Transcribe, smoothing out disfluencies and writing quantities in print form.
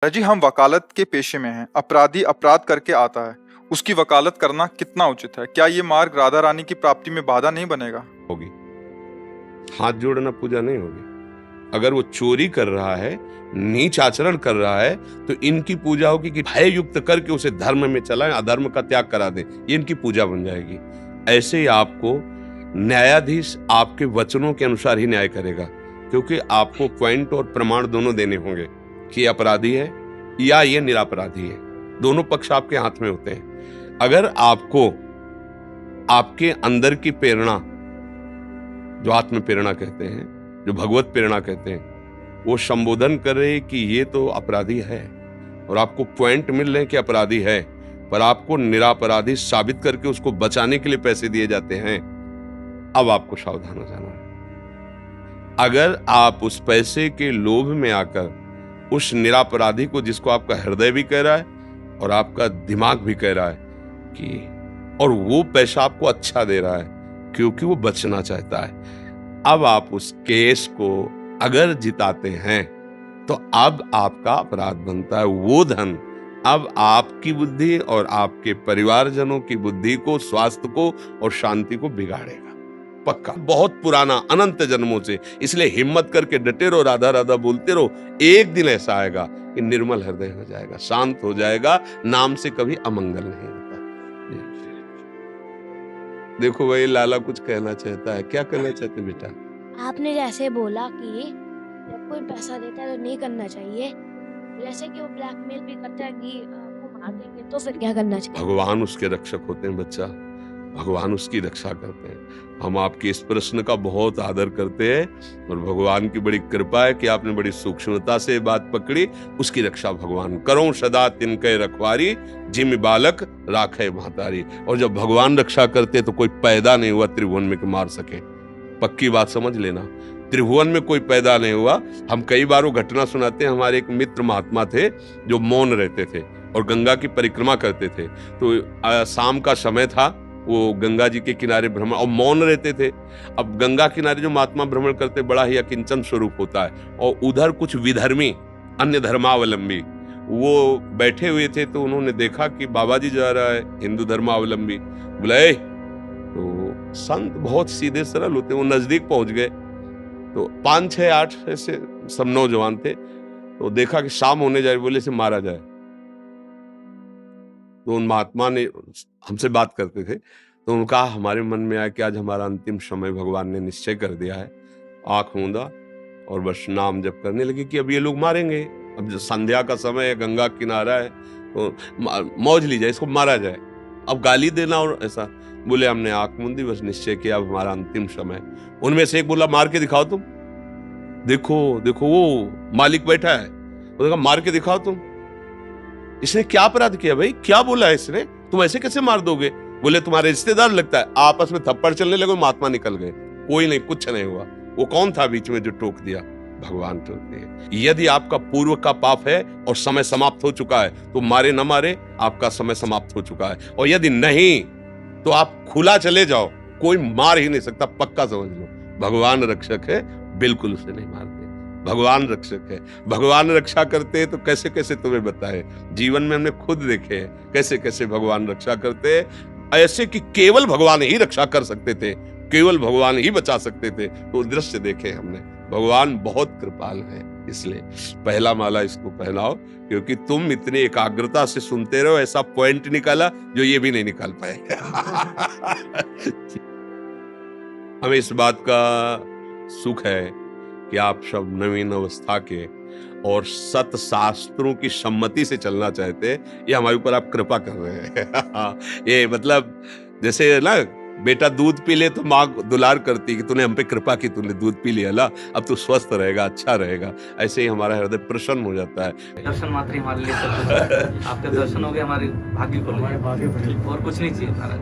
जी हम वकालत के पेशे में हैं। अपराधी अपराध करके आता है, उसकी वकालत करना कितना उचित है? क्या ये मार्ग राधा रानी की प्राप्ति में बाधा नहीं बनेगा? होगी। हाथ जोड़ना पूजा नहीं होगी। अगर वो चोरी कर रहा है, नीच आचरण कर रहा है, तो इनकी पूजा होगी कि भय युक्त करके उसे धर्म में चलाएं, अधर्म का त्याग करा दें। ये इनकी पूजा बन जाएगी। ऐसे ही आपको न्यायाधीश आपके वचनों के अनुसार ही न्याय करेगा, क्योंकि आपको पॉइंट और प्रमाण दोनों देने होंगे कि अपराधी है या ये निरपराधी है। दोनों पक्ष आपके हाथ में होते हैं। अगर आपको आपके अंदर की प्रेरणा, जो आत्म प्रेरणा कहते हैं, जो भगवत प्रेरणा कहते हैं, वो संबोधन कर रहे कि ये तो अपराधी है और आपको पॉइंट मिल रहे हैं कि अपराधी है, पर आपको निरपराधी साबित करके उसको बचाने के लिए पैसे दिए जाते हैं, अब आपको सावधान हो जाना है। अगर आप उस पैसे के लोभ में आकर उस निरपराधी को, जिसको आपका हृदय भी कह रहा है और आपका दिमाग भी कह रहा है कि, और वो पैसा आपको अच्छा दे रहा है क्योंकि वो बचना चाहता है, अब आप उस केस को अगर जिताते हैं तो अब आपका अपराध बनता है। वो धन अब आपकी बुद्धि और आपके परिवारजनों की बुद्धि को, स्वास्थ्य को और शांति को बिगाड़ेगा, पक्का। बहुत पुराना, अनंत जन्मों से। इसलिए हिम्मत करके डटे रहो, राधा राधा बोलते रहो। एक दिन ऐसा आएगा कि निर्मल हृदय हो जाएगा, शांत हो जाएगा। नाम से कभी अमंगल नहीं होता। देखो भाई, लाला कुछ कहना चाहता है। क्या कहना चाहते बेटा? आपने जैसे बोला कि जब कोई पैसा देता है तो नहीं करना चाहिए, जैसे कि वो ब्लैकमेल भी करता है कि आपको मार देंगे, तो फिर क्या करना चाहिए? भगवान उसके रक्षक होते हैं बच्चा, भगवान उसकी रक्षा करते हैं। हम आपके इस प्रश्न का बहुत आदर करते हैं और भगवान की बड़ी कृपा है कि आपने बड़ी सूक्ष्मता से बात पकड़ी। उसकी रक्षा भगवान करो सदा तिनके रखवारी, जिम बालक राखे महतारी। और जब भगवान रक्षा करते तो कोई पैदा नहीं हुआ त्रिभुवन में कि मार सके। पक्की बात समझ लेना, त्रिभुवन में कोई पैदा नहीं हुआ। हम कई बार वो घटना सुनाते हैं। हमारे एक मित्र महात्मा थे जो मौन रहते थे और गंगा की परिक्रमा करते थे। तो शाम का समय था, वो गंगा जी के किनारे भ्रमण और मौन रहते थे। अब गंगा किनारे जो महात्मा भ्रमण करते, बड़ा ही अकिंचन स्वरूप होता है, और उधर कुछ विधर्मी, अन्य धर्मावलंबी वो बैठे हुए थे। तो उन्होंने देखा कि बाबा जी जा रहा है, हिंदू धर्मावलंबी। बोले, तो संत बहुत सीधे सरल होते, वो नजदीक पहुंच गए। तो 5, 6, 8 ऐसे सब नौजवान थे। तो देखा कि शाम होने जाए, बोले से मारा जाए। तो उन महात्मा ने, हमसे बात करते थे, तो उनका हमारे मन में आया कि आज हमारा अंतिम समय भगवान ने निश्चय कर दिया है। आंख मूंदा और बस नाम जप करने लगे कि अब ये लोग मारेंगे। अब संध्या का समय है, गंगा किनारा है, तो मौज ली जाए, इसको मारा जाए। अब गाली देना और ऐसा। बोले हमने आंख मूंदी, बस निश्चय किया अब हमारा अंतिम समय। उनमें से एक बोला, मार के दिखाओ तुम। देखो देखो वो मालिक बैठा है, उसने कहा मार के दिखाओ तुम। इसने क्या अपराध किया भाई? क्या बोला है इसने? तुम ऐसे कैसे मार दोगे? बोले तुम्हारे रिश्तेदार लगता है। आपस में थप्पड़ चलने लगे, महात्मा निकल गए। कोई नहीं, कुछ नहीं हुआ। वो कौन था बीच में जो टोक दिया? भगवान टोक दिए। यदि आपका पूर्व का पाप है और समय समाप्त हो चुका है, तो मारे न मारे, आपका समय समाप्त हो चुका है। और यदि नहीं, तो आप खुला चले जाओ, कोई मार ही नहीं सकता, पक्का समझ लो। भगवान रक्षक है, बिल्कुल उसे नहीं मारते। भगवान रक्षक है, भगवान रक्षा करते हैं। तो कैसे कैसे तुम्हें बताए, जीवन में हमने खुद देखे हैं कैसे कैसे भगवान रक्षा करते हैं। ऐसे कि केवल भगवान ही रक्षा कर सकते थे, केवल भगवान ही बचा सकते थे। तो दृश्य देखे हमने। भगवान बहुत कृपाल है। इसलिए पहला माला इसको पहनाओ, क्योंकि तुम इतनी एकाग्रता से सुनते रहो। ऐसा पॉइंट निकाला जो ये भी नहीं निकाल पाए। हमें इस बात का सुख है कि आप सब नवीन अवस्था के और सत शास्त्रों की सम्मति से चलना चाहते हैं। ये हमारे ऊपर आप कृपा कर रहे हैं। ये मतलब जैसे ना, बेटा दूध पी ले तो माँ दुलार करती कि तूने हम पे कृपा की, तूने दूध पी लिया, ला अब तू स्वस्थ रहेगा, अच्छा रहेगा। ऐसे ही हमारा हृदय प्रसन्न हो जाता है। दर्शन मात्र ही हमारे लिए सब कुछ है। आपके दर्शन हो गए, हमारे भाग्य को और कुछ नहीं चाहिए महाराज।